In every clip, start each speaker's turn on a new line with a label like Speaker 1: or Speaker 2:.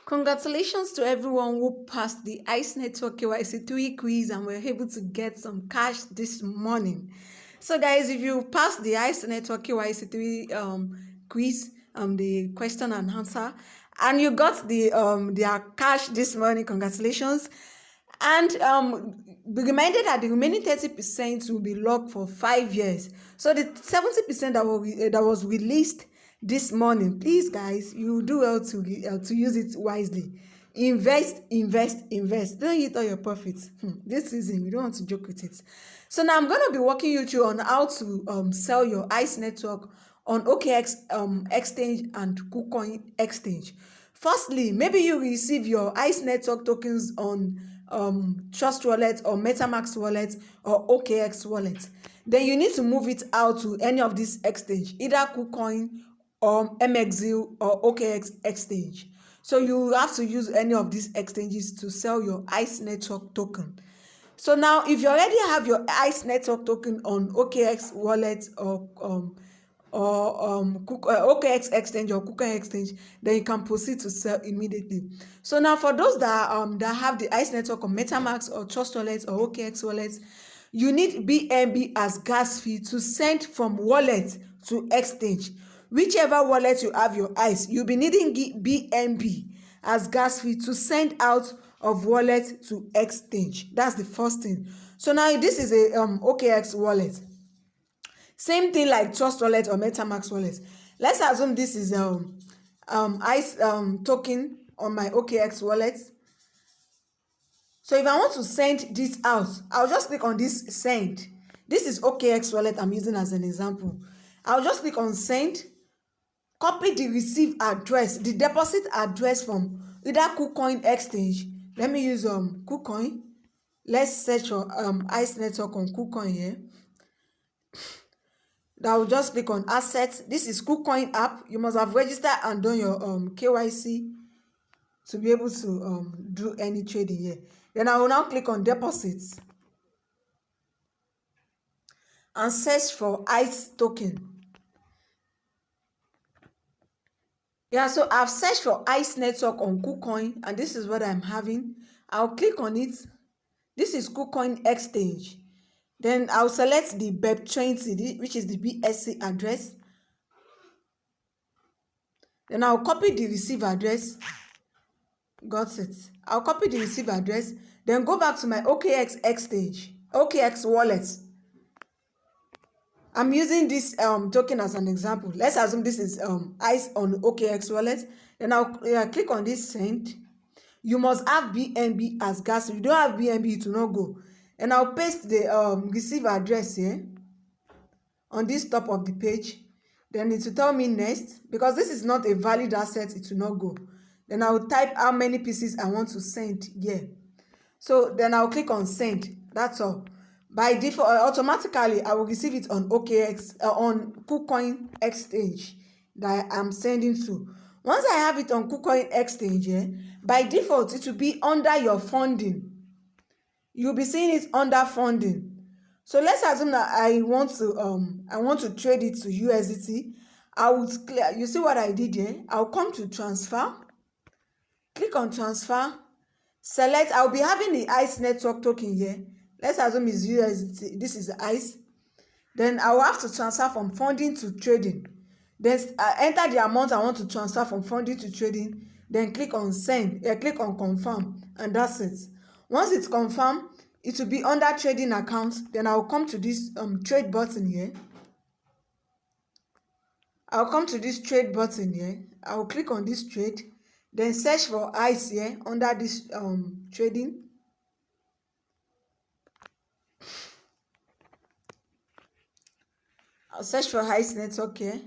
Speaker 1: Congratulations to everyone who passed the ICE Network KYC 3 quiz and were able to get some cash this morning. So, guys, if you passed the ICE Network KYC 3 quiz, the question and answer, and you got their cash this morning, congratulations. And be reminded that the remaining 30% will be locked for 5 years. So the 70% that was released this morning, please, guys, you do well to use it wisely. Invest, invest, invest. Don't eat all your profits. This season, you don't want to joke with it. So now I'm going to be walking you through on how to sell your ICE network on OKX exchange and Kucoin exchange. Firstly, maybe you receive your ICE network tokens on Trust Wallet or MetaMask Wallet or OKX Wallet. Then you need to move it out to any of these exchange, either Kucoin or MXZIL or OKX exchange. So you have to use any of these exchanges to sell your ICE network token. So now, if you already have your ICE network token on OKX wallet or OKX exchange or Kucoin exchange, then you can proceed to sell immediately. So now, for those that have the ICE network on MetaMask or Trust Wallet or OKX wallet, you need BNB as gas fee to send from wallet to exchange. Whichever wallet you have your ICE, you'll be needing BNB as gas fee to send out of wallet to exchange. That's the first thing. So now this is a OKX wallet. Same thing like Trust Wallet or MetaMask wallet. Let's assume this is ICE token on my OKX wallet. So if I want to send this out, I'll just click on this send. This is OKX wallet I'm using as an example. I'll just click on send, copy the receive address, the deposit address from either Kucoin exchange. Let me use Kucoin. Let's search for ICE network on Kucoin here. Now will just click on assets. This is Kucoin app. You must have registered and done your KYC to be able to do any trading here. Then I will now click on deposits and search for ICE token. Yeah, so I've searched for ICE network on Kucoin and this is what I'm having. I'll click on it. This is Kucoin exchange. Then I'll select the BEP20, which is the BSC address. Then I'll copy the receive address. Got it. I'll copy the receive address. Then go back to my OKX exchange, OKX wallet. I'm using this token as an example. Let's assume this is ICE on OKX wallet. Then I'll click on this send. You must have BNB as gas. If you don't have BNB, it will not go. And I'll paste the receive address here on this top of the page. Then it will tell me next. Because this is not a valid asset, it will not go. Then I'll type how many pieces I want to send here. So then I'll click on send. That's all. By default, automatically, I will receive it on OKX, on Kucoin exchange that I'm sending to. Once I have it on Kucoin exchange, by default, it will be under your funding. You'll be seeing it under funding. So let's assume that I want to trade it to USDT. I would clear. You see what I did here? I'll come to transfer. Click on transfer. Select. I'll be having the ICE network token here. Let's assume it's USDT. This is ICE. Then I will have to transfer from funding to trading. Then enter the amount I want to transfer from funding to trading. Then click on send. Click on confirm, and that's it. Once it's confirmed, it will be under trading account. Then I'll come to this trade button here. I'll come to this trade button here. I'll click on this trade. Then search for ICE here under this trading. I'll search for ICE network here.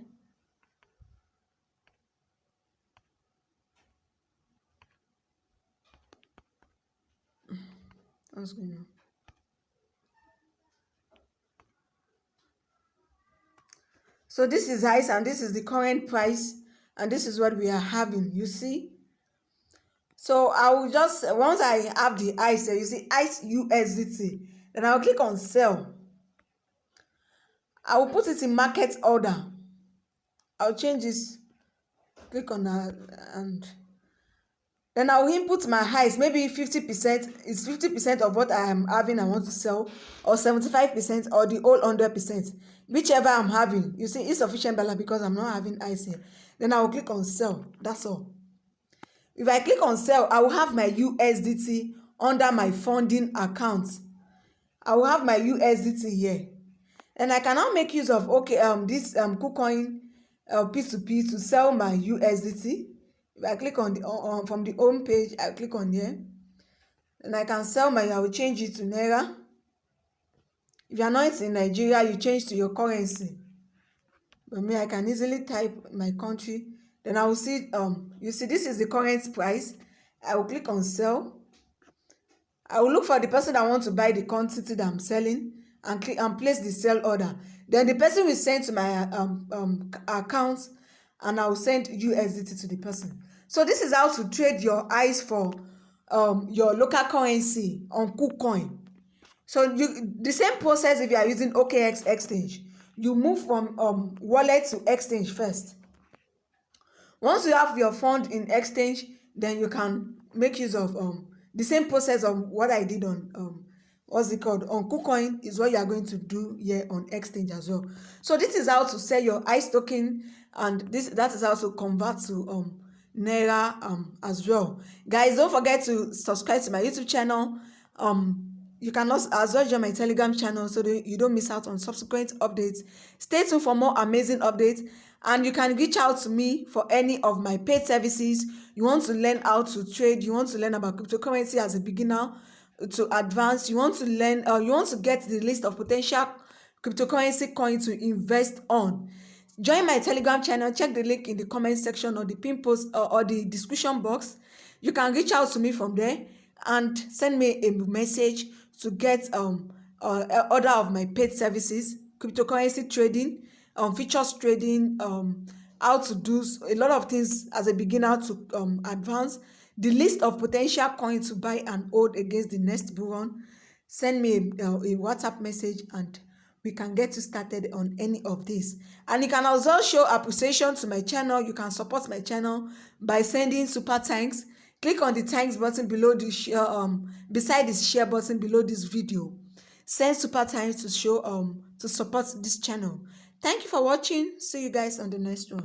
Speaker 1: What's going on? So this is ICE and this is the current price and this is what we are having, you see. So I will just, once I have the ICE here, you see ICE USDT, then I'll click on sell. I will put it in market order. I'll change this, click on that, and Then I will input my highs, maybe 50% is 50% of what I am having I want to sell, or 75%, or the whole 100%, whichever I'm having. You see insufficient balance because I'm not having highs here. Then I will click on sell. That's all. If I click on sell, I will have my USDT under my funding account. I will have my USDT here. And I can now make use of this Kucoin P2P to sell my USDT. If I click on the from the home page, I click on here, and I can sell my. I will change it to Naira. If you are not in Nigeria, you change to your currency. But me, I can easily type my country. Then I will see you see this is the current price. I will click on sell. I will look for the person that wants to buy the quantity that I'm selling, and click and place the sell order. Then the person will send to my account, and I will send USDT to the person. So this is how to trade your eyes for your local currency on Kucoin. So the same process if you are using OKX exchange. You move from wallet to exchange first. Once you have your fund in exchange, then you can make use of the same process of what I did on what's it called on Kucoin is what you are going to do here on exchange as well. So this is how to sell your ICE token, and that is how to convert to Naira as well. Guys, don't forget to subscribe to my YouTube channel. You can also as well join my Telegram channel so that you don't miss out on subsequent updates. Stay tuned for more amazing updates, and you can reach out to me for any of my paid services. You want to learn how to trade, you want to learn about cryptocurrency as a beginner to advance, you want to learn you want to get the list of potential cryptocurrency coins to invest on. Join my Telegram channel. Check the link in the comment section or the pin post or the description box. You can reach out to me from there and send me a message to get order of my paid services, cryptocurrency trading, futures trading, how to do a lot of things as a beginner to advance, the list of potential coins to buy and hold against the next bull run. Send me a WhatsApp message and we can get you started on any of this. And you can also show appreciation to my channel. You can support my channel by sending super thanks. Click on the thanks button below the share beside the share button below this video. Send super thanks to show to support this channel. Thank you for watching. See you guys on the next one.